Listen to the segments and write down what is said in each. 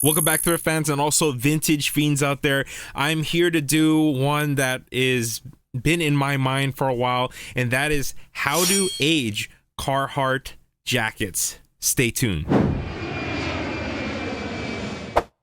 Welcome back, thrift fans and also vintage fiends out there. I'm here to do one that is been in my mind for a while, and that is how to age Carhartt jackets. Stay tuned. And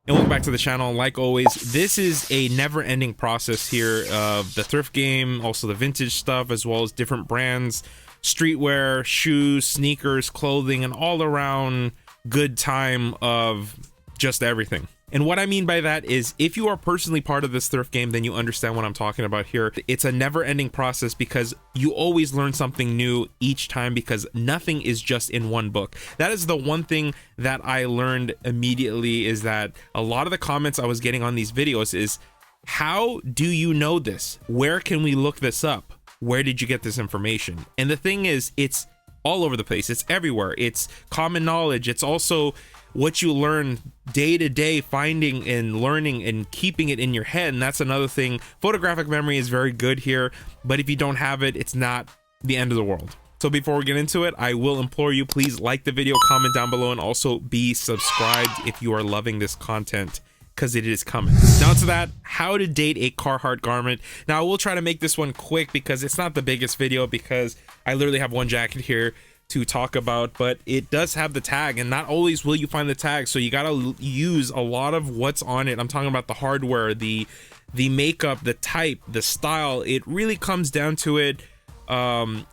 welcome back to the channel. Like always, this is a never-ending process here of the thrift game, also the vintage stuff, as well as different brands, streetwear, shoes, sneakers, clothing, and all around good time of just everything. And what I mean by that is, if you are personally part of this thrift game, then you understand what I'm talking about here. It's a never-ending process because you always learn something new each time, because nothing is just in one book. That is the one thing that I learned immediately, is that a lot of the comments I was getting on these videos is, how do you know this? Where can we look this up? Where did you get this information? And the thing is, it's all over the place. It's everywhere. It's common knowledge. It's also what you learn day to day, finding and learning and keeping it in your head. And that's another thing. Photographic memory is very good here, but if you don't have it, it's not the end of the world. So before we get into it, I will implore you, please like the video, comment down below, and also be subscribed if you are loving this content, because it is coming. Now to that, how to date a Carhartt garment. Now I will try to make this one quick because it's not the biggest video, because I literally have one jacket here to talk about, but it does have the tag, and not always will you find the tag, so you gotta use a lot of what's on it. I'm talking about the hardware, the makeup, the type, the style. It really comes down to it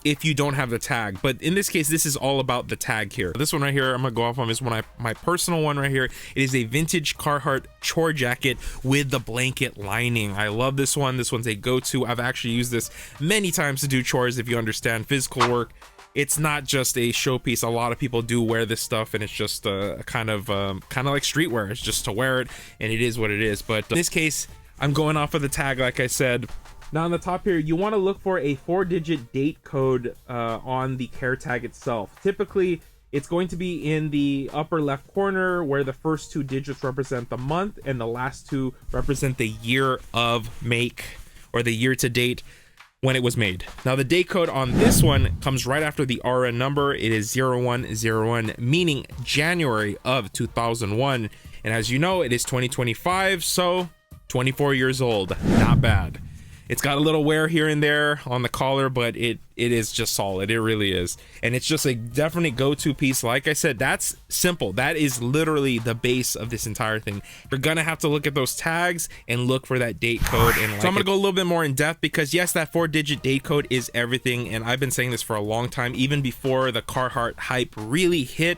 if you don't have the tag. But in this case, this is all about the tag here. This one right here, I'm gonna go off on this one, my personal one right here. It is a vintage Carhartt chore jacket with the blanket lining. I love this one. This one's a go-to. I've actually used this many times to do chores. If you understand physical work, it's not just a showpiece. A lot of people do wear this stuff, and it's just kind of like streetwear. It's just to wear it, and it is what it is. But in this case, I'm going off of the tag, like I said. Now on the top here, you want to look for a 4-digit date code on the care tag itself. Typically, it's going to be in the upper left corner, where the first 2 digits represent the month and the last 2 represent the year of make, or the year to date when it was made. Now the date code on this one comes right after the RN number. It is 0101, meaning January of 2001. And as you know, it is 2025, so 24 years old. Not bad. It's got a little wear here and there on the collar, but it is just solid. It really is. And it's just a definite go-to piece. Like I said, that's simple. That is literally the base of this entire thing. You're gonna have to look at those tags and look for that date code. And so I'm gonna go a little bit more in depth, because yes, that 4-digit date code is everything. And I've been saying this for a long time, even before the Carhartt hype really hit.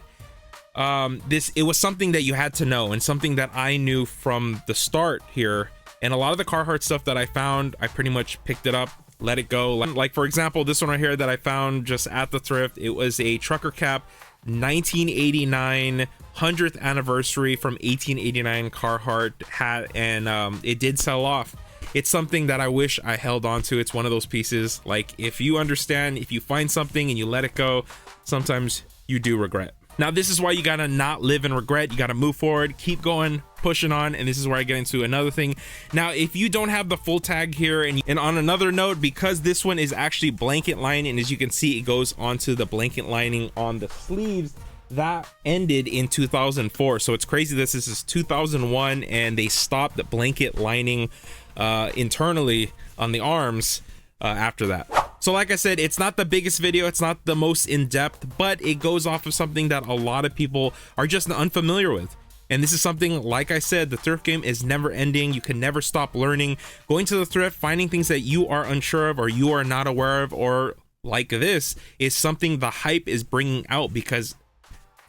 It was something that you had to know, and something that I knew from the start here. And a lot of the Carhartt stuff that I found, I pretty much picked it up, let it go. Like for example, this one right here that I found just at the thrift. It was a trucker cap 1989 100th anniversary from 1889 Carhartt hat, and it did sell off. It's something that I wish I held on to. It's one of those pieces, like, if you understand, if you find something and you let it go, sometimes you do regret. Now this is why you gotta not live in regret. You gotta move forward, keep going, pushing on. And this is where I get into another thing. Now if you don't have the full tag here, and on another note, because this one is actually blanket lining, and as you can see, it goes onto the blanket lining on the sleeves, that ended in 2004. So it's crazy, this is 2001, and they stopped the blanket lining internally on the arms after that. So like I said, it's not the biggest video, it's not the most in-depth, but it goes off of something that a lot of people are just unfamiliar with. And this is something, like I said, the thrift game is never ending. You can never stop learning. Going to the thrift, finding things that you are unsure of, or you are not aware of, or like this, is something the hype is bringing out, because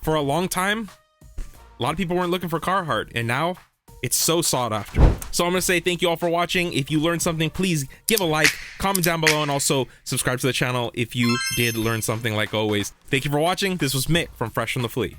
for a long time, a lot of people weren't looking for Carhartt, and now it's so sought after. So I'm gonna say thank you all for watching. If you learned something, please give a like, comment down below, and also subscribe to the channel if you did learn something, like always. Thank you for watching. This was Mick from Fresh from the Flea.